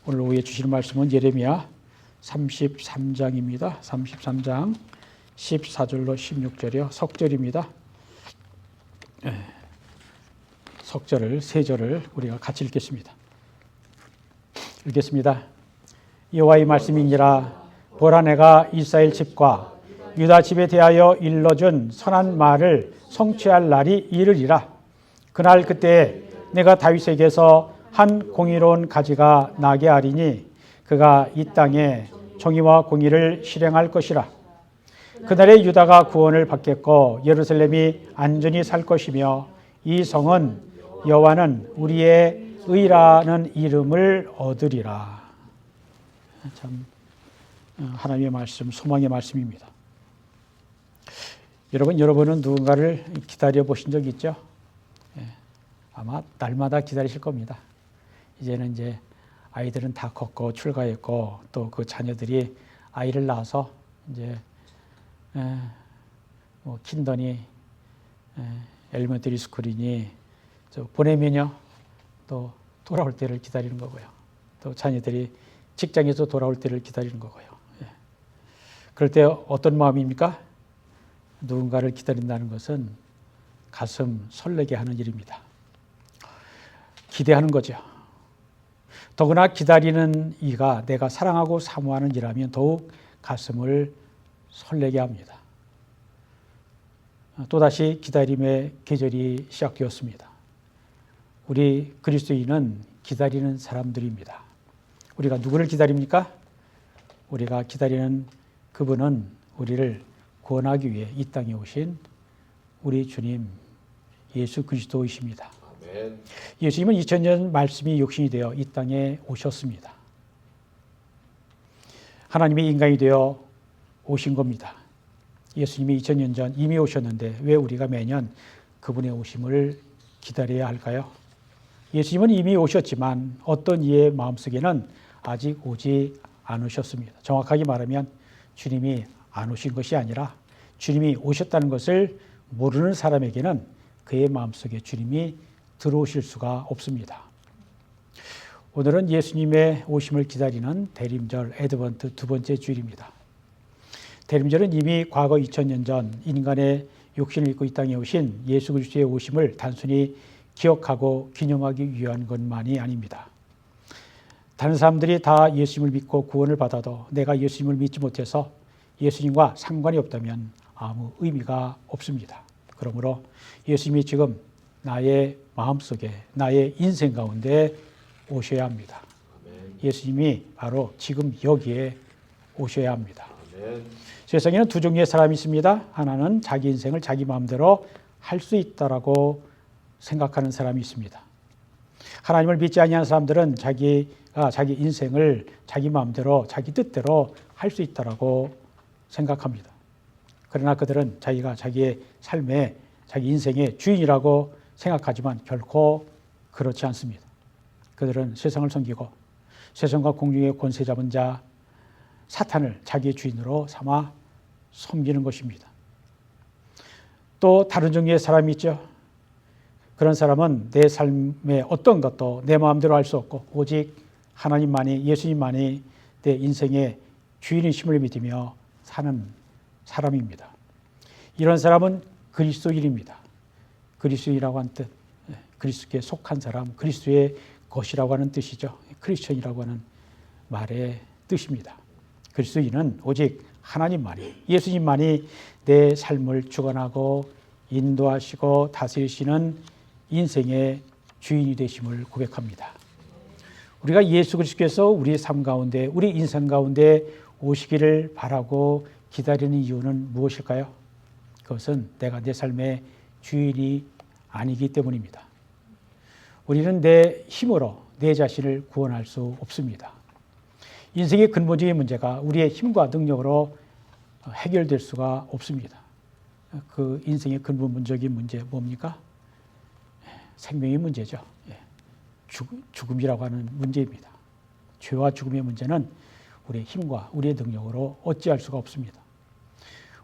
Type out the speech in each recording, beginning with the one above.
오늘 오후에 주시는 말씀은 예레미야 33장입니다. 33장 14절로 16절이요. 석절입니다. 석절을, 세 절을 우리가 같이 읽겠습니다. 읽겠습니다. 여호와의 말씀이니라. 보라, 내가 이스라엘 집과 유다 집에 대하여 일러준 선한 말을 성취할 날이 이르리라. 그날 그때에 내가 다윗에게서 한 공의로운 가지가 나게 하리니 그가 이 땅에 정의와 공의를 실행할 것이라. 그날에 유다가 구원을 받겠고 예루살렘이 안전히 살 것이며 이 성은 여호와는 우리의 의라는 이름을 얻으리라. 참 하나님의 말씀, 소망의 말씀입니다. 여러분은 누군가를 기다려 보신 적 있죠? 아마 날마다 기다리실 겁니다. 이제는 이제 아이들은 다 컸고 출가했고 또 그 자녀들이 아이를 낳아서 이제 뭐 킨더니 엘리멘터리 스쿨이니 보내면요 또 돌아올 때를 기다리는 거고요. 또 자녀들이 직장에서 돌아올 때를 기다리는 거고요. 그럴 때 어떤 마음입니까? 누군가를 기다린다는 것은 가슴 설레게 하는 일입니다. 기대하는 거죠. 더구나 기다리는 이가 내가 사랑하고 사모하는 일이라면 더욱 가슴을 설레게 합니다. 또다시 기다림의 계절이 시작되었습니다. 우리 그리스도인은 기다리는 사람들입니다. 우리가 누구를 기다립니까? 우리가 기다리는 그분은 우리를 구원하기 위해 이 땅에 오신 우리 주님 예수 그리스도이십니다. 아멘. 예수님은 2000년 말씀이 육신이 되어 이 땅에 오셨습니다. 하나님이 인간이 되어 오신 겁니다. 예수님이 2000년 전 이미 오셨는데 왜 우리가 매년 그분의 오심을 기다려야 할까요? 예수님은 이미 오셨지만 어떤 이의 마음속에는 아직 오지 않으셨습니다. 정확하게 말하면 주님이 안 오신 것이 아니라 주님이 오셨다는 것을 모르는 사람에게는 그의 마음속에 주님이 들어오실 수가 없습니다. 오늘은 예수님의 오심을 기다리는 대림절 애드번트 두 번째 주일입니다. 대림절은 이미 과거 2000년 전 인간의 육신을 입고 이 땅에 오신 예수 그리스도의 오심을 단순히 기억하고 기념하기 위한 것만이 아닙니다. 다른 사람들이 다 예수님을 믿고 구원을 받아도 내가 예수님을 믿지 못해서 예수님과 상관이 없다면 아무 의미가 없습니다. 그러므로 예수님이 지금 나의 마음속에, 나의 인생 가운데 오셔야 합니다. 아멘. 예수님이 바로 지금 여기에 오셔야 합니다. 아멘. 세상에는 두 종류의 사람이 있습니다. 하나는 자기 인생을 자기 마음대로 할 수 있다라고 생각하는 사람이 있습니다. 하나님을 믿지 아니하는 사람들은 자기가 자기 인생을 자기 마음대로, 자기 뜻대로 할 수 있다라고 생각합니다. 그러나 그들은 자기가 자기의 삶의, 자기 인생의 주인이라고 생각하지만 결코 그렇지 않습니다. 그들은 세상을 섬기고 세상과 공중의 권세 잡은 자 사탄을 자기의 주인으로 삼아 섬기는 것입니다. 또 다른 종류의 사람이 있죠. 그런 사람은 내 삶의 어떤 것도 내 마음대로 할 수 없고 오직 하나님만이, 예수님만이 내 인생의 주인이심을 믿으며 사는 사람입니다. 이런 사람은 그리스도인입니다. 그리스도인이라고 하는 뜻, 그리스도께 속한 사람, 그리스도의 것이라고 하는 뜻이죠. 크리스천이라고 하는 말의 뜻입니다. 그리스도인은 오직 하나님만이, 예수님만이 내 삶을 주관하고 인도하시고 다스리시는 인생의 주인이 되심을 고백합니다. 우리가 예수 그리스도께서 우리의 삶 가운데, 우리 인생 가운데 오시기를 바라고 기다리는 이유는 무엇일까요? 그것은 내가 내 삶의 주인이 아니기 때문입니다. 우리는 내 힘으로 내 자신을 구원할 수 없습니다. 인생의 근본적인 문제가 우리의 힘과 능력으로 해결될 수가 없습니다. 그 인생의 근본적인 문제 뭡니까? 생명의 문제죠. 죽음이라고 하는 문제입니다. 죄와 죽음의 문제는 우리의 힘과 우리의 능력으로 어찌할 수가 없습니다.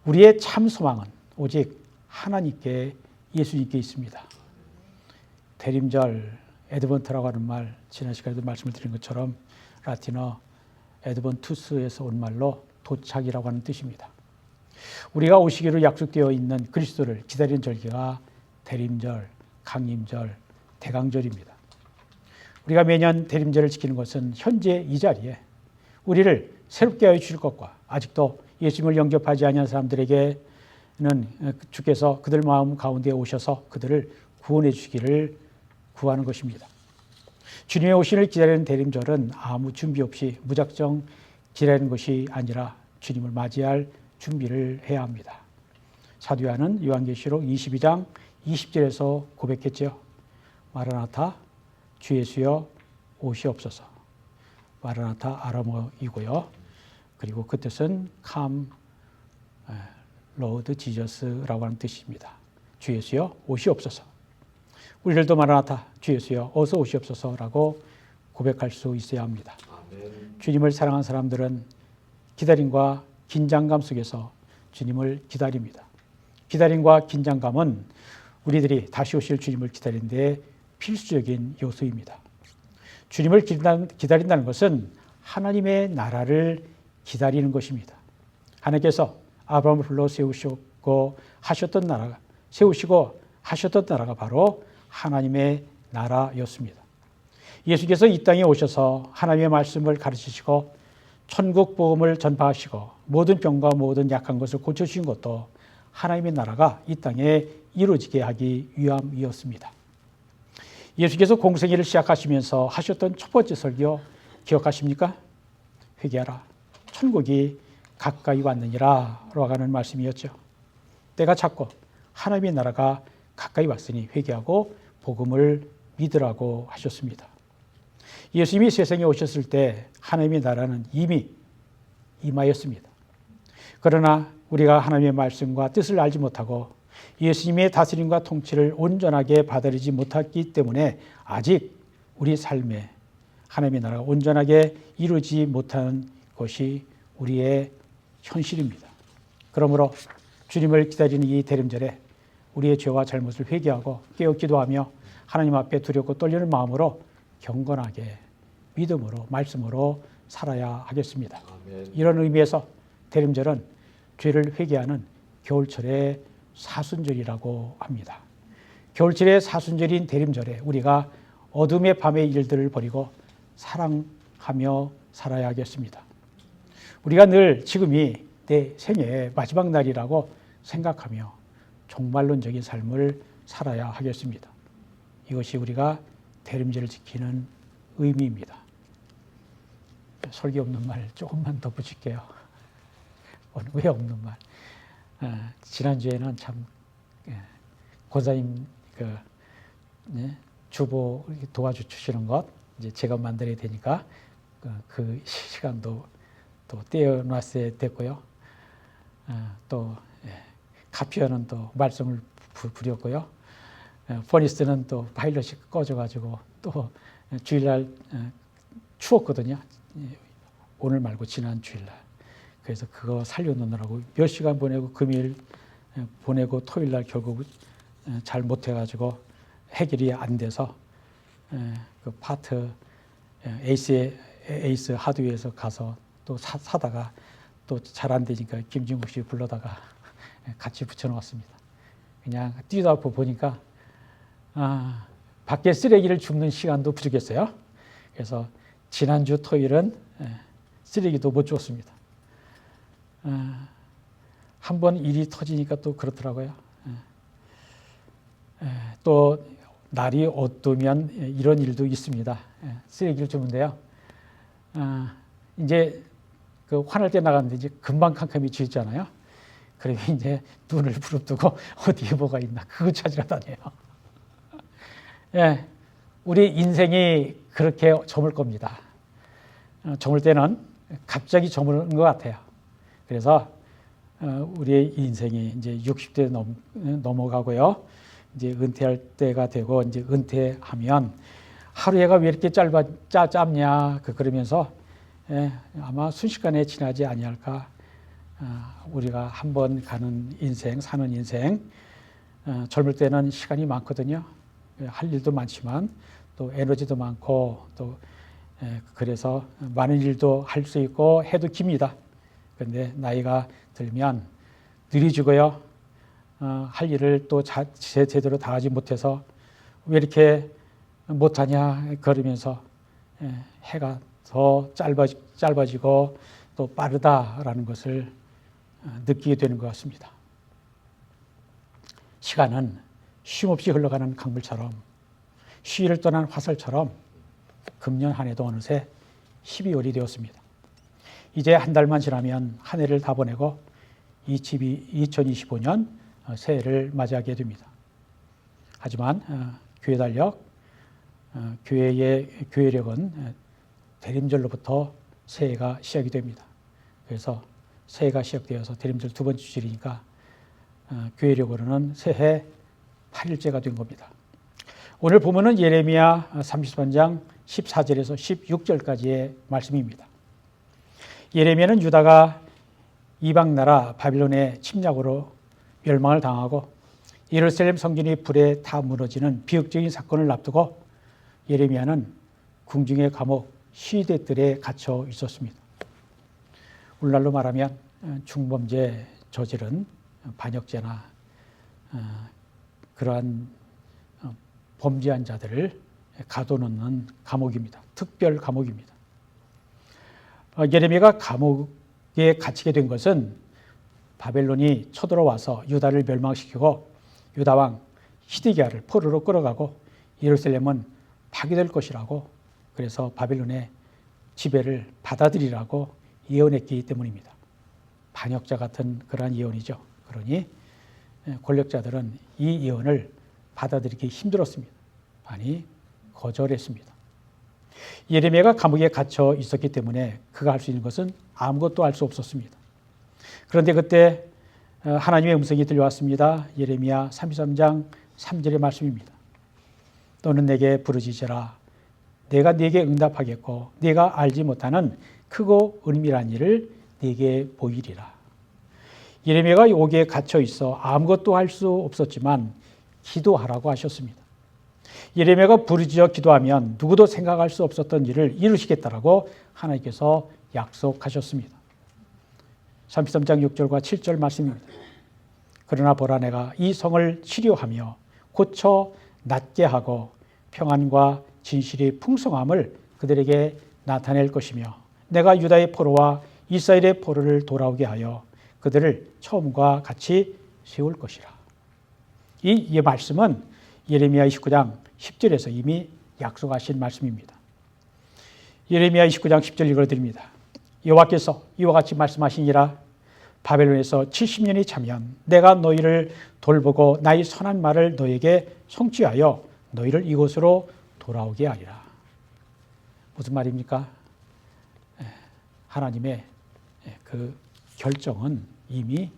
우리의 참 소망은 오직 하나님께, 예수님께 있습니다. 대림절 에드번트라고 하는 말, 지난 시간에도 말씀을 드린 것처럼 라틴어 에드번투스에서 온 말로 도착이라고 하는 뜻입니다. 우리가 오시기로 약속되어 있는 그리스도를 기다리는 절기가 대림절, 강림절, 대강절입니다. 우리가 매년 대림절을 지키는 것은 현재 이 자리에 우리를 새롭게 하여 주실 것과 아직도 예수님을 영접하지 아니한 사람들에게는 주께서 그들 마음 가운데 오셔서 그들을 구원해 주시기를 구하는 것입니다. 주님의 오심을 기다리는 대림절은 아무 준비 없이 무작정 기다리는 것이 아니라 주님을 맞이할 준비를 해야 합니다. 사도 요한은 요한계시록 22장 20절에서 고백했죠. 마라나타, 주 예수여 오시옵소서. 마라나타 아람어이고요. 그리고 그 뜻은 Come, Lord Jesus라고 하는 뜻입니다. 주 예수여 오시옵소서. 우리들도 마라나타, 주 예수여 어서 오시옵소서라고 고백할 수 있어야 합니다. 아멘. 주님을 사랑하는 사람들은 기다림과 긴장감 속에서 주님을 기다립니다. 기다림과 긴장감은 우리들이 다시 오실 주님을 기다리는 데 필수적인 요소입니다. 주님을 기다린다는 것은 하나님의 나라를 기다리는 것입니다. 하나님께서 아브라함을 불러 세우시고 하셨던 나라가 바로 하나님의 나라였습니다. 예수께서 이 땅에 오셔서 하나님의 말씀을 가르치시고 천국 복음을 전파하시고 모든 병과 모든 약한 것을 고쳐주신 것도 하나님의 나라가 이 땅에 이루어지게 하기 위함이었습니다. 예수께서 공생애를 시작하시면서 하셨던 첫 번째 설교 기억하십니까? 회개하라. 천국이 가까이 왔느니라 라고 하는 말씀이었죠. 때가 찼고 하나님의 나라가 가까이 왔으니 회개하고 복음을 믿으라고 하셨습니다. 예수님이 세상에 오셨을 때 하나님의 나라는 이미 임하였습니다. 그러나 우리가 하나님의 말씀과 뜻을 알지 못하고 예수님의 다스림과 통치를 온전하게 받아들이지 못했기 때문에 아직 우리 삶에 하나님의 나라가 온전하게 이루어지지 못하는 것이 우리의 현실입니다. 그러므로 주님을 기다리는 이 대림절에 우리의 죄와 잘못을 회개하고 깨어 기도하며 하나님 앞에 두렵고 떨리는 마음으로 경건하게 믿음으로 말씀으로 살아야 하겠습니다. 아멘. 이런 의미에서 대림절은 죄를 회개하는 겨울철의 사순절이라고 합니다. 겨울철의 사순절인 대림절에 우리가 어둠의 밤의 일들을 버리고 사랑하며 살아야 하겠습니다. 우리가 늘 지금이 내 생애의 마지막 날이라고 생각하며 종말론적인 삶을 살아야 하겠습니다. 이것이 우리가 대림절을 지키는 의미입니다. 설교 없는 말 조금만 더 붙일게요. 왜 없는 말? 지난주에는 참 권사님 주보 도와주시는 것 이제 제가 만들어야 되니까 그 시간도 또 떼어놨어야 됐고요. 또 카피어는 또 말씀을 부렸고요. 포니스는 또 파일럿이 꺼져가지고 또 주일날 추웠거든요. 오늘 말고 지난 주일날. 그래서 그거 살려놓느라고 몇 시간 보내고 금일 보내고 토요일날 결국 잘 못해가지고 해결이 안 돼서 그 파트 에이스 하드웨어에서 가서 또 사다가 또 잘 안 되니까 김진국 씨 불러다가 같이 붙여놓았습니다. 그냥 뛰다 보니까 밖에 쓰레기를 줍는 시간도 부족했어요. 그래서 지난주 토요일은 쓰레기도 못 줬습니다. 한번 일이 터지니까 또 그렇더라고요. 또 날이 어두면 이런 일도 있습니다. 쓰레기를 주는데요. 이제 그 환할 때 나갔는데 이제 금방 캄캄이 지잖아요. 그러면 이제 눈을 부릅뜨고 어디에 뭐가 있나 그거 찾으러 다녀요. 예, 우리 인생이 그렇게 저물 겁니다. 저물 때는 갑자기 저무는 것 같아요. 그래서 우리의 인생이 이제 60대 넘어가고요. 이제 은퇴할 때가 되고 이제 은퇴하면 하루해가 왜 이렇게 짧냐 그러면서 아마 순식간에 지나지 아니할까. 우리가 한번 가는 인생, 사는 인생, 젊을 때는 시간이 많거든요. 할 일도 많지만 또 에너지도 많고 또 그래서 많은 일도 할 수 있고 해도 깁니다. 그런데 나이가 들면 느리지고요. 할 일을 또 제대로 다 하지 못해서 왜 이렇게 못하냐 그러면서 해가 더 짧아지고 또 빠르다라는 것을 느끼게 되는 것 같습니다. 시간은 쉼없이 흘러가는 강물처럼 쉬를 떠난 화살처럼 금년 한 해도 어느새 12월이 되었습니다. 이제 한 달만 지나면 한 해를 다 보내고 2025년 새해를 맞이하게 됩니다. 하지만 교회 달력, 교회의 교회력은 대림절로부터 새해가 시작이 됩니다. 그래서 새해가 시작되어서 대림절 두 번째 주일이니까 교회력으로는 새해 8일째가 된 겁니다. 오늘 보면은 예레미야 33장 14절에서 16절까지의 말씀입니다. 예레미야는 유다가 이방 나라 바빌론의 침략으로 멸망을 당하고 예루살렘 성전이 불에 타 무너지는 비극적인 사건을 앞두고 예레미야는 궁중의 감옥 시대들에 갇혀 있었습니다. 오늘날로 말하면 중범죄 저지른 반역죄나 그러한 범죄한 자들을 가둬놓는 감옥입니다. 특별 감옥입니다. 예레미야가 감옥에 갇히게 된 것은 바벨론이 쳐들어와서 유다를 멸망시키고 유다 왕 시드기야를 포로로 끌어가고 예루살렘은 파괴될 것이라고 그래서 바벨론의 지배를 받아들이라고 예언했기 때문입니다. 반역자 같은 그러한 예언이죠. 그러니 권력자들은 이 예언을 받아들이기 힘들었습니다. 아니 거절했습니다. 예레미야가 감옥에 갇혀 있었기 때문에 그가 할 수 있는 것은 아무것도 할 수 없었습니다. 그런데 그때 하나님의 음성이 들려왔습니다. 예레미야 33장 3절의 말씀입니다. 너는 내게 부르짖으라. 내가 네게 응답하겠고 네가 알지 못하는 크고 은밀한 일을 네게 보이리라. 예레미야가 여기에 갇혀 있어 아무것도 할 수 없었지만 기도하라고 하셨습니다. 예레미야가 부르짖어 기도하면 누구도 생각할 수 없었던 일을 이루시겠다라고 하나님께서 약속하셨습니다. 33장 6절과 7절 말씀입니다. 그러나 보라 내가 이 성을 치료하며 고쳐 낫게 하고 평안과 진실이 풍성함을 그들에게 나타낼 것이며 내가 유다의 포로와 이스라엘의 포로를 돌아오게 하여 그들을 처음과 같이 세울 것이라. 이 말씀은 예레미야 29장 10절에서 이미 약속하신 말씀입니다. 예레미야 29장 10절 읽어드립니다. 여호와께서 이와 같이 말씀하시니라. 바벨론에서 70년이 차면 내가 너희를 돌보고 나의 선한 말을 너에게 성취하여 너희를 이곳으로 돌아오게 하리라. 무슨 말입니까? 하나님의 그 결정은 이미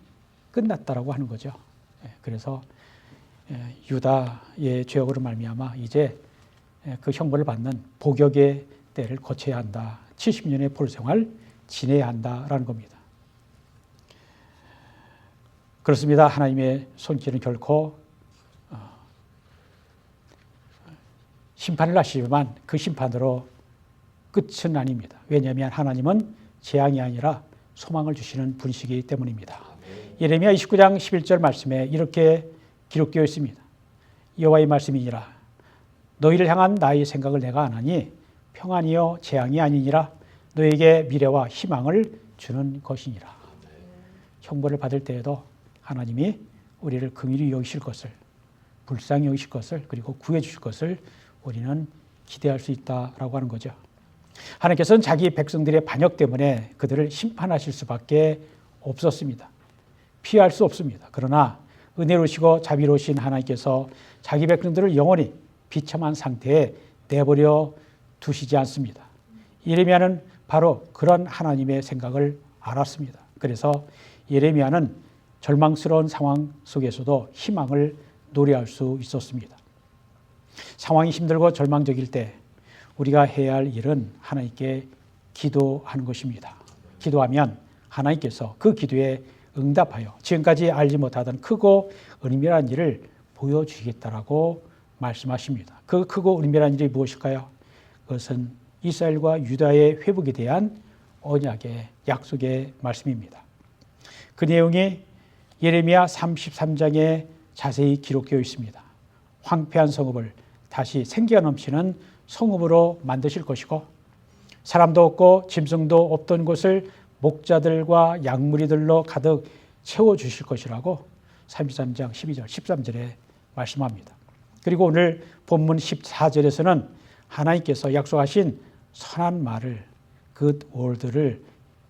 끝났다라고 하는 거죠. 그래서 유다의 죄악으로 말미암아 이제 그 형벌을 받는 복역의 때를 거쳐야 한다. 70년의 포로 생활 지내야 한다라는 겁니다. 그렇습니다. 하나님의 손길은 결코 심판을 하시지만 그 심판으로 끝은 아닙니다. 왜냐하면 하나님은 재앙이 아니라 소망을 주시는 분이시기 때문입니다. 예레미야 29장 11절 말씀에 이렇게 기록되어 있습니다. 여호와의 말씀이니라. 너희를 향한 나의 생각을 내가 아나니 평안이요 재앙이 아니니라. 너에게 미래와 희망을 주는 것이니라. 형벌을 받을 때에도 하나님이 우리를 긍휼히 여기실 것을, 불쌍히 여기실 것을, 그리고 구해 주실 것을 우리는 기대할 수 있다라고 하는 거죠. 하나님께서는 자기 백성들의 반역 때문에 그들을 심판하실 수밖에 없었습니다. 피할 수 없습니다. 그러나 은혜로우시고 자비로우신 하나님께서 자기 백성들을 영원히 비참한 상태에 내버려 두시지 않습니다. 예레미야는 바로 그런 하나님의 생각을 알았습니다. 그래서 예레미야는 절망스러운 상황 속에서도 희망을 노래할 수 있었습니다. 상황이 힘들고 절망적일 때 우리가 해야 할 일은 하나님께 기도하는 것입니다. 기도하면 하나님께서 그 기도에 응답하여 지금까지 알지 못하던 크고 은밀한 일을 보여주시겠다라고 말씀하십니다. 그 크고 은밀한 일이 무엇일까요? 그것은 이스라엘과 유다의 회복에 대한 언약의 약속의 말씀입니다. 그 내용이 예레미야 33장에 자세히 기록되어 있습니다. 황폐한 성읍을 다시 생기가 넘치는 성읍으로 만드실 것이고 사람도 없고 짐승도 없던 곳을 목자들과 양무리들로 가득 채워주실 것이라고 33장 12절, 13절에 말씀합니다. 그리고 오늘 본문 14절에서는 하나님께서 약속하신 선한 말을 good word를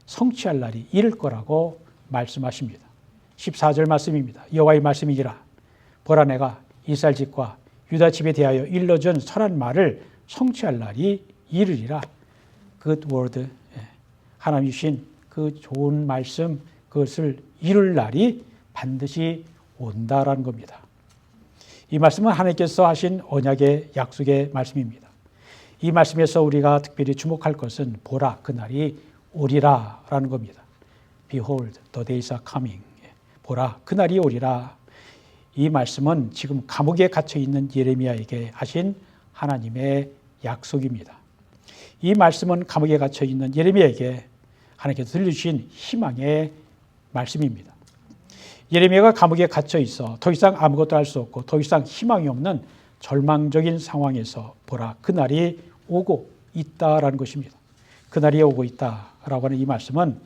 성취할 날이 이를 거라고 말씀하십니다. 14절 말씀입니다. 여호와의 말씀이니라. 보라 내가 이스라엘 집과 유다 집에 대하여 일러준 선한 말을 성취할 날이 이르리라. good word, 하나님이 주신 그 좋은 말씀, 그것을 이룰 날이 반드시 온다라는 겁니다. 이 말씀은 하나님께서 하신 언약의 약속의 말씀입니다. 이 말씀에서 우리가 특별히 주목할 것은 보라 그날이 오리라라는 겁니다. Behold, the days are coming. 보라 그날이 오리라. 이 말씀은 지금 감옥에 갇혀 있는 예레미야에게 하신 하나님의 약속입니다. 이 말씀은 감옥에 갇혀 있는 예레미야에게 하나님께서 들려주신 희망의 말씀입니다. 예레미야가 감옥에 갇혀 있어 더 이상 아무것도 할 수 없고 더 이상 희망이 없는 절망적인 상황에서 보라 그날이 오고 있다라는 것입니다. 그날이 오고 있다라고 하는 이 말씀은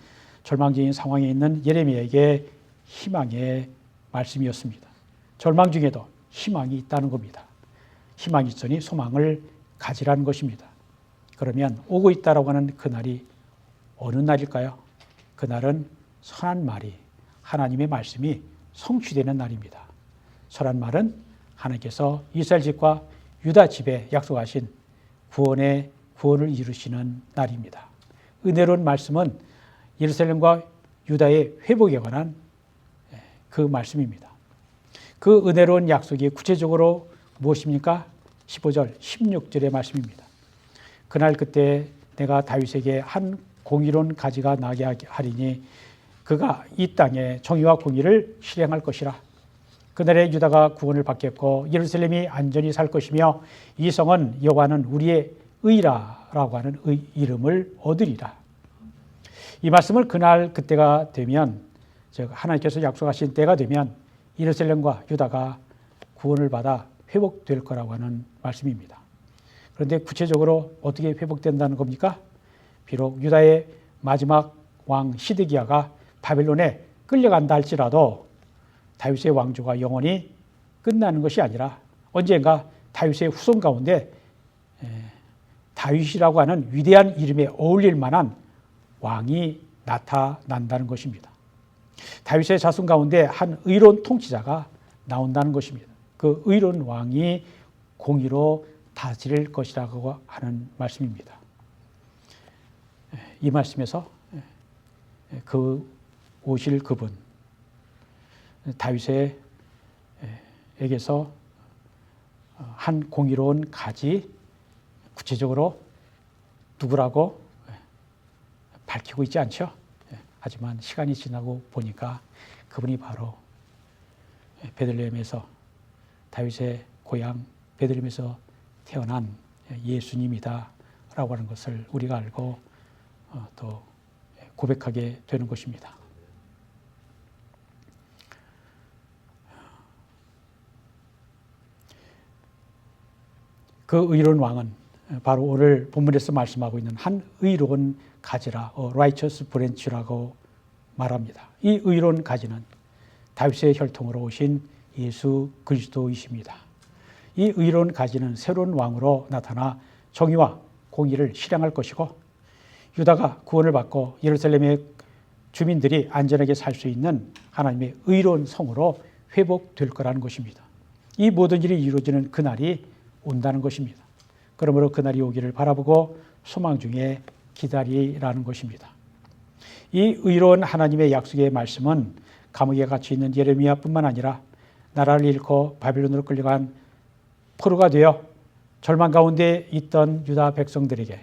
절망적인 상황에 있는 예레미야에게 희망의 말씀이었습니다. 절망 중에도 희망이 있다는 겁니다. 희망이 있으니 소망을 가지라는 것입니다. 그러면 오고 있다라고 하는 그날이 어느 날일까요? 그날은 선한 말이 하나님의 말씀이 성취되는 날입니다. 선한 말은 하나님께서 이스라엘 집과 유다 집에 약속하신 구원을 이루시는 날입니다. 은혜로운 말씀은 예루살렘과 유다의 회복에 관한 그 말씀입니다. 그 은혜로운 약속이 구체적으로 무엇입니까? 15절, 16절의 말씀입니다. 그날 그때 내가 다윗에게 한 공의로운 가지가 나게 하리니 그가 이 땅에 정의와 공의를 실행할 것이라. 그날에 유다가 구원을 받겠고 예루살렘이 안전히 살 것이며 이 성은 여호와는 우리의 의라라고 하는 이름을 얻으리라. 이 말씀을 그날 그때가 되면, 즉 하나님께서 약속하신 때가 되면 예루살렘과 유다가 구원을 받아 회복될 거라고 하는 말씀입니다. 그런데 구체적으로 어떻게 회복된다는 겁니까? 비록 유다의 마지막 왕 시드기야가 바벨론에 끌려간다 할지라도 다윗의 왕조가 영원히 끝나는 것이 아니라 언젠가 다윗의 후손 가운데 다윗이라고 하는 위대한 이름에 어울릴 만한 왕이 나타난다는 것입니다. 다윗의 자손 가운데 한 의로운 통치자가 나온다는 것입니다. 그 의로운 왕이 공의로 다스릴 것이라고 하는 말씀입니다. 이 말씀에서 그 오실 그분 다윗에게서 한 공의로운 가지 구체적으로 누구라고 밝히고 있지 않죠. 하지만 시간이 지나고 보니까 그분이 바로 베들레헴에서 다윗의 고향 베들레헴에서 태어난 예수님이다 라고 하는 것을 우리가 알고 또 고백하게 되는 것입니다. 그 의로운 왕은 바로 오늘 본문에서 말씀하고 있는 한 의로운 가지라, righteous branch라고 말합니다. 이 의로운 가지는 다윗의 혈통으로 오신 예수 그리스도이십니다. 이 의로운 가지는 새로운 왕으로 나타나 정의와 공의를 실행할 것이고 유다가 구원을 받고 예루살렘의 주민들이 안전하게 살 수 있는 하나님의 의로운 성으로 회복될 거라는 것입니다. 이 모든 일이 이루어지는 그날이 온다는 것입니다. 그러므로 그날이 오기를 바라보고 소망 중에 기다리라는 것입니다. 이 의로운 하나님의 약속의 말씀은 감옥에 갇혀 있는 예레미야뿐만 아니라 나라를 잃고 바빌론으로 끌려간 포로가 되어 절망 가운데 있던 유다 백성들에게,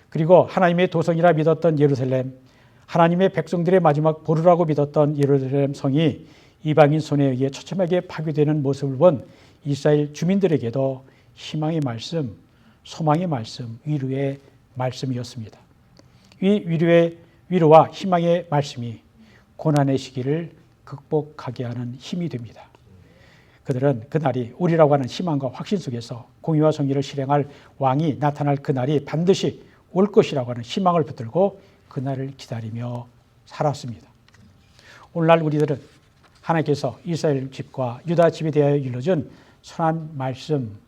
그리고 하나님의 도성이라 믿었던 예루살렘, 하나님의 백성들의 마지막 보루라고 믿었던 예루살렘 성이 이방인 손에 의해 처참하게 파괴되는 모습을 본 이스라엘 주민들에게도 희망의 말씀, 소망의 말씀, 위로의 말씀이었습니다. 이 위로와 희망의 말씀이 고난의 시기를 극복하게 하는 힘이 됩니다. 그들은 그날이 우리라고 하는 희망과 확신 속에서 공의와 정의를 실행할 왕이 나타날 그날이 반드시 올 것이라고 하는 희망을 붙들고 그날을 기다리며 살았습니다. 오늘날 우리들은 하나님께서 이스라엘 집과 유다 집에 대하여 일러준 선한 말씀,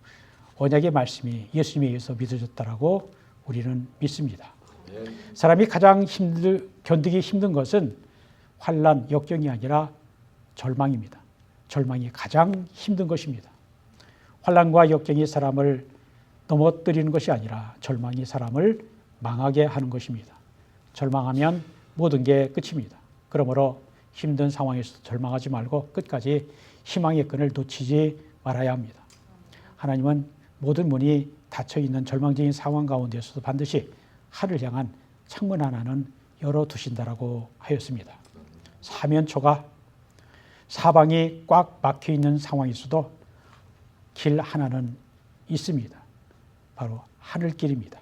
언약의 말씀이 예수님에 의해서 믿어졌다라고 우리는 믿습니다. 사람이 가장 견디기 힘든 것은 환난, 역경이 아니라 절망입니다. 절망이 가장 힘든 것입니다. 환난과 역경이 사람을 넘어뜨리는 것이 아니라 절망이 사람을 망하게 하는 것입니다. 절망하면 모든 게 끝입니다. 그러므로 힘든 상황에서 절망하지 말고 끝까지 희망의 끈을 놓치지 말아야 합니다. 하나님은 모든 문이 닫혀있는 절망적인 상황 가운데서도 반드시 하늘을 향한 창문 하나는 열어두신다라고 하였습니다. 사면초가 사방이 꽉 막혀있는 상황에서도 길 하나는 있습니다. 바로 하늘길입니다.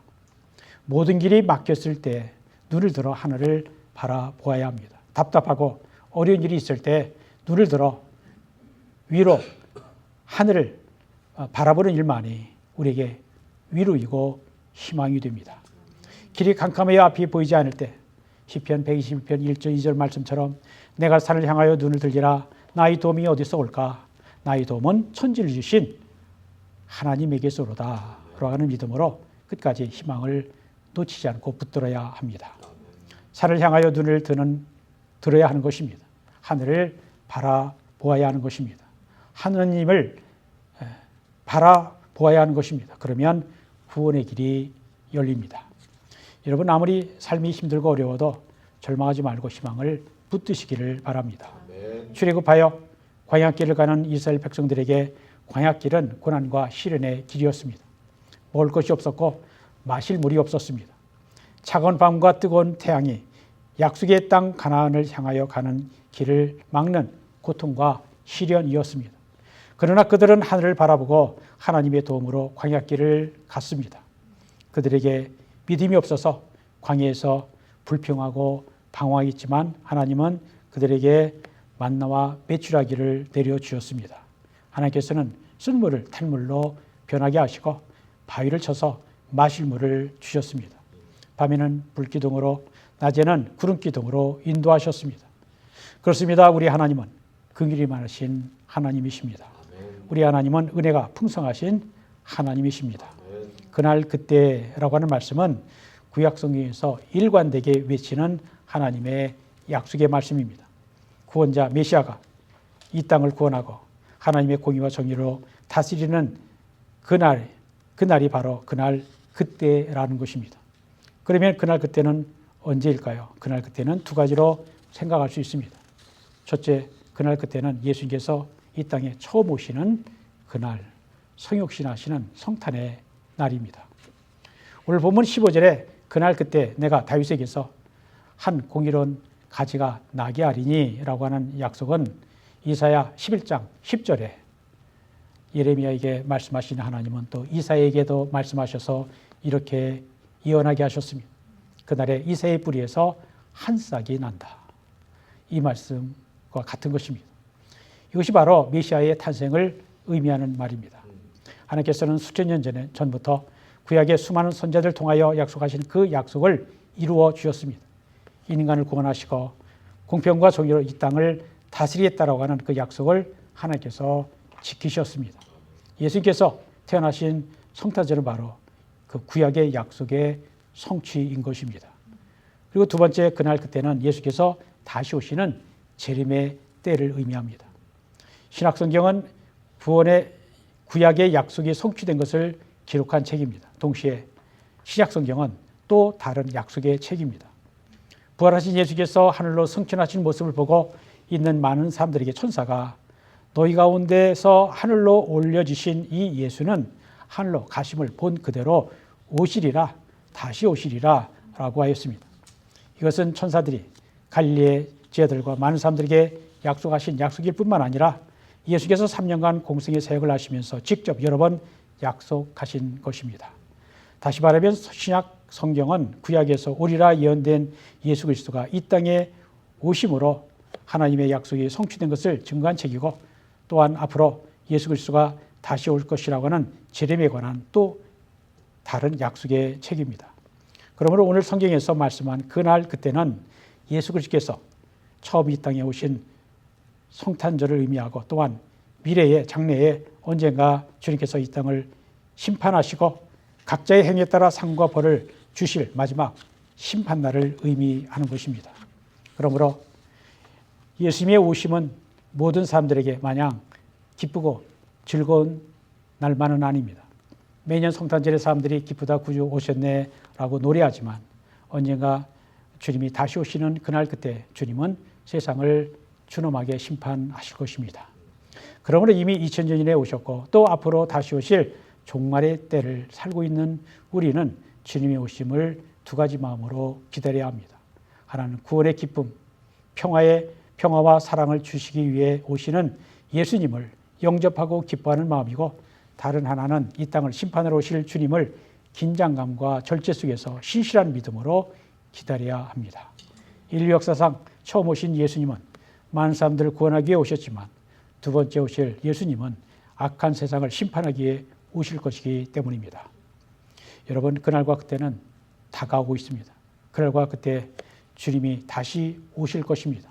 모든 길이 막혔을 때 눈을 들어 하늘을 바라보아야 합니다. 답답하고 어려운 일이 있을 때 눈을 들어 위로 하늘을 바라보는 일만이 우리에게 위로이고 희망이 됩니다. 길이 캄캄하여 앞이 보이지 않을 때 시편 121편 1절 2절 말씀처럼 내가 산을 향하여 눈을 들리라 나의 도움이 어디서 올까? 나의 도움은 천지를 주신 하나님에게서 오로다 라고 하는 믿음으로 끝까지 희망을 놓치지 않고 붙들어야 합니다. 산을 향하여 눈을 들어야 하는 것입니다. 하늘을 바라보아야 하는 것입니다. 하느님을 바라보아야 하는 것입니다. 그러면 구원의 길이 열립니다. 여러분 아무리 삶이 힘들고 어려워도 절망하지 말고 희망을 붙드시기를 바랍니다. 출애굽하여 광야길을 가는 이스라엘 백성들에게 광야길은 고난과 시련의 길이었습니다. 먹을 것이 없었고 마실 물이 없었습니다. 차가운 밤과 뜨거운 태양이 약속의 땅 가나안을 향하여 가는 길을 막는 고통과 시련이었습니다. 그러나 그들은 하늘을 바라보고 하나님의 도움으로 광야길을 갔습니다. 그들에게 믿음이 없어서 광야에서 불평하고 방황했지만 하나님은 그들에게 만나와 메추라기를 내려주었습니다. 하나님께서는 쓴물을 탄물로 변하게 하시고 바위를 쳐서 마실 물을 주셨습니다. 밤에는 불기둥으로 낮에는 구름기둥으로 인도하셨습니다. 그렇습니다. 우리 하나님은 긍휼이 많으신 하나님이십니다. 우리 하나님은 은혜가 풍성하신 하나님이십니다. 그날 그때라고 하는 말씀은 구약성경에서 일관되게 외치는 하나님의 약속의 말씀입니다. 구원자 메시아가 이 땅을 구원하고 하나님의 공의와 정의로 다스리는 그날이 바로 그날 그때라는 것입니다. 그러면 그날 그때는 언제일까요? 그날 그때는 두 가지로 생각할 수 있습니다. 첫째, 그날 그때는 예수님께서 이 땅에 처음 오시는 그날, 성육신하시는 성탄의 날입니다. 오늘 본문 15절에 그날 그때 내가 다윗에게서 한 공의로운 가지가 나게 하리니 라고 하는 약속은 이사야 11장 10절에 예레미야에게 말씀하신 하나님은 또 이사야에게도 말씀하셔서 이렇게 예언하게 하셨습니다. 그날에 이새의 뿌리에서 한 싹이 난다. 이 말씀과 같은 것입니다. 이것이 바로 메시아의 탄생을 의미하는 말입니다. 하나님께서는 수천 년 전부터 구약의 수많은 선지자들 통하여 약속하신 그 약속을 이루어 주셨습니다. 인간을 구원하시고 공평과 정의로 이 땅을 다스리겠다라고 하는 그 약속을 하나님께서 지키셨습니다. 예수님께서 태어나신 성탄절은 바로 그 구약의 약속의 성취인 것입니다. 그리고 두 번째 그날 그때는 예수께서 다시 오시는 재림의 때를 의미합니다. 신약성경은 구약의 약속이 성취된 것을 기록한 책입니다. 동시에 신약성경은 또 다른 약속의 책입니다. 부활하신 예수께서 하늘로 승천하신 모습을 보고 있는 많은 사람들에게 천사가 너희 가운데서 하늘로 올려주신 이 예수는 하늘로 가심을 본 그대로 오시리라, 다시 오시리라 라고 하였습니다. 이것은 천사들이 갈릴리의 제자들과 많은 사람들에게 약속하신 약속일 뿐만 아니라 예수께서 3년간 공생의 사역을 하시면서 직접 여러 번 약속하신 것입니다. 다시 말하면 신약 성경은 구약에서 오리라 예언된 예수 그리스도가 이 땅에 오심으로 하나님의 약속이 성취된 것을 증거한 책이고, 또한 앞으로 예수 그리스도가 다시 올 것이라고 하는 재림에 관한 또 다른 약속의 책입니다. 그러므로 오늘 성경에서 말씀한 그날 그때는 예수 그리스도께서 처음 이 땅에 오신 성탄절을 의미하고, 또한 미래의 장래에 언젠가 주님께서 이 땅을 심판하시고 각자의 행위에 따라 상과 벌을 주실 마지막 심판날을 의미하는 것입니다. 그러므로 예수님의 오심은 모든 사람들에게 마냥 기쁘고 즐거운 날만은 아닙니다. 매년 성탄절에 사람들이 기쁘다 구주 오셨네 라고 노래하지만, 언젠가 주님이 다시 오시는 그날 그때 주님은 세상을 준엄하게 심판하실 것입니다. 그러므로 이미 2000년 전에 오셨고 또 앞으로 다시 오실 종말의 때를 살고 있는 우리는 주님의 오심을 두 가지 마음으로 기다려야 합니다. 하나는 구원의 기쁨, 평화와 사랑을 주시기 위해 오시는 예수님을 영접하고 기뻐하는 마음이고, 다른 하나는 이 땅을 심판하러 오실 주님을 긴장감과 절제 속에서 신실한 믿음으로 기다려야 합니다. 인류 역사상 처음 오신 예수님은 많은 사람들을 구원하기 위해 오셨지만, 두 번째 오실 예수님은 악한 세상을 심판하기 위해 오실 것이기 때문입니다. 여러분, 그날과 그때는 다가오고 있습니다. 그날과 그때 주님이 다시 오실 것입니다.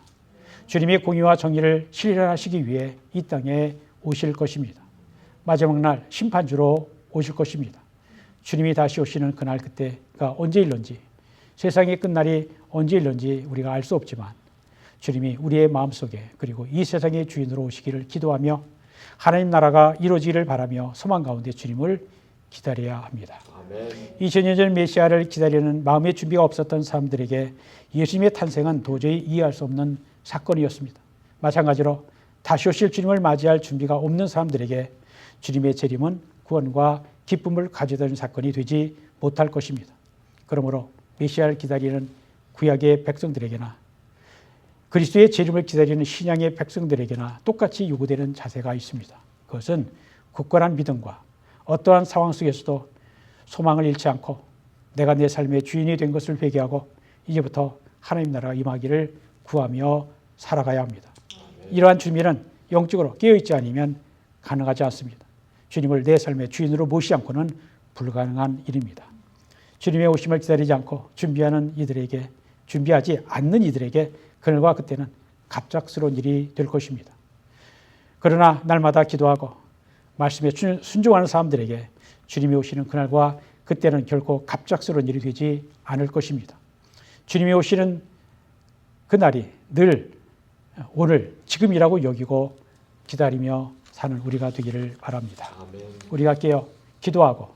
주님의 공의와 정의를 실현하시기 위해 이 땅에 오실 것입니다. 마지막 날 심판주로 오실 것입니다. 주님이 다시 오시는 그날 그때가 언제일런지, 세상의 끝날이 언제일런지 우리가 알 수 없지만, 주님이 우리의 마음속에 그리고 이 세상의 주인으로 오시기를 기도하며 하나님 나라가 이루어지기를 바라며 소망 가운데 주님을 기다려야 합니다. 아멘. 2000년 전 메시아를 기다리는 마음의 준비가 없었던 사람들에게 예수님의 탄생은 도저히 이해할 수 없는 사건이었습니다. 마찬가지로 다시 오실 주님을 맞이할 준비가 없는 사람들에게 주님의 재림은 구원과 기쁨을 가져다 주는 사건이 되지 못할 것입니다. 그러므로 메시아를 기다리는 구약의 백성들에게나 그리스도의 재림을 기다리는 신약의 백성들에게나 똑같이 요구되는 자세가 있습니다. 그것은 굳건한 믿음과 어떠한 상황 속에서도 소망을 잃지 않고 내가 내 삶의 주인이 된 것을 회개하고 이제부터 하나님 나라가 임하기를 구하며 살아가야 합니다. 이러한 준비는 영적으로 깨어있지 않으면 가능하지 않습니다. 주님을 내 삶의 주인으로 모시지 않고는 불가능한 일입니다. 주님의 오심을 기다리지 않고 준비하지 않는 이들에게 그날과 그때는 갑작스러운 일이 될 것입니다. 그러나 날마다 기도하고 말씀에 순종하는 사람들에게 주님이 오시는 그날과 그때는 결코 갑작스러운 일이 되지 않을 것입니다. 주님이 오시는 그날이 늘 오늘 지금이라고 여기고 기다리며 사는 우리가 되기를 바랍니다. 아멘. 우리가 깨어 기도하고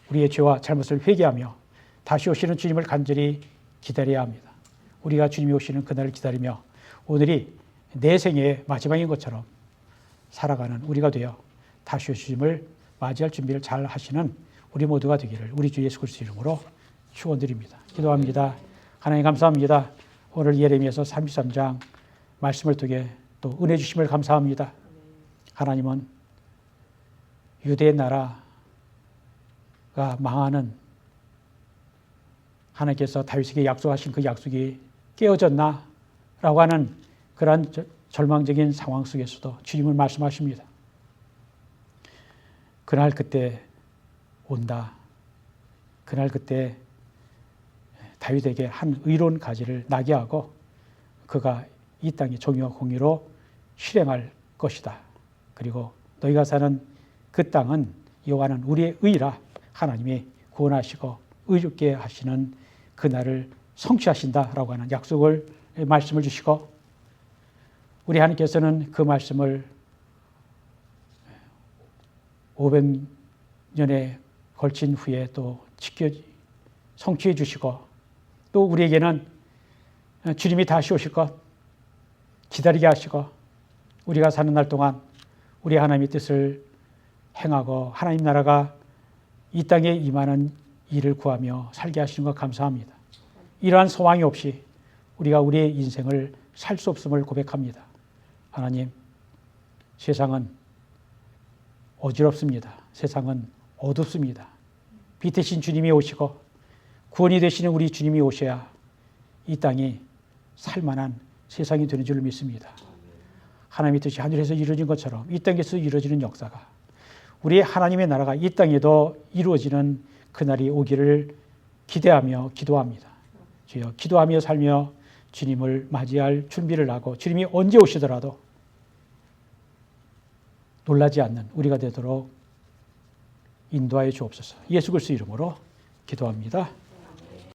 우리의 죄와 잘못을 회개하며 다시 오시는 주님을 간절히 기다려야 합니다. 우리가 주님이 오시는 그날을 기다리며 오늘이 내 생애의 마지막인 것처럼 살아가는 우리가 되어 다시 오실 주님을 맞이할 준비를 잘 하시는 우리 모두가 되기를 우리 주 예수 그리스도 이름으로 축원드립니다. 기도합니다. 하나님 감사합니다. 오늘 예레미야서 33장 말씀을 통해 또 은혜 주심을 감사합니다. 하나님은 유대 나라가 망하는 하나님께서 다윗에게 약속하신 그 약속이 깨어졌나? 라고 하는 그러한 절망적인 상황 속에서도 주님은 말씀하십니다. 그날 그때 온다. 그날 그때 다윗에게 한 의로운 가지를 나게 하고 그가 이 땅의 정의와 공의로 실행할 것이다. 그리고 너희가 사는 그 땅은 여호와는 우리의 의라 하나님이 구원하시고 의롭게 하시는 그날을 성취하신다라고 하는 말씀을 주시고 우리 하나님께서는 그 말씀을 500년에 걸친 후에 또 성취해 주시고 또 우리에게는 주님이 다시 오실 것 기다리게 하시고 우리가 사는 날 동안 우리 하나님의 뜻을 행하고 하나님 나라가 이 땅에 임하는 일을 구하며 살게 하시는 것 감사합니다. 이러한 소망이 없이 우리가 우리의 인생을 살 수 없음을 고백합니다. 하나님, 세상은 어지럽습니다. 세상은 어둡습니다. 빛 대신 주님이 오시고 구원이 되시는 우리 주님이 오셔야 이 땅이 살만한 세상이 되는 줄 믿습니다. 하나님의 뜻이 하늘에서 이루어진 것처럼 이 땅에서 이루어지는 역사가 우리 하나님의 나라가 이 땅에도 이루어지는 그날이 오기를 기대하며 기도합니다. 주여, 기도하며 살며 주님을 맞이할 준비를 하고 주님이 언제 오시더라도 놀라지 않는 우리가 되도록 인도하여 주옵소서. 예수 그리스도 이름으로 기도합니다.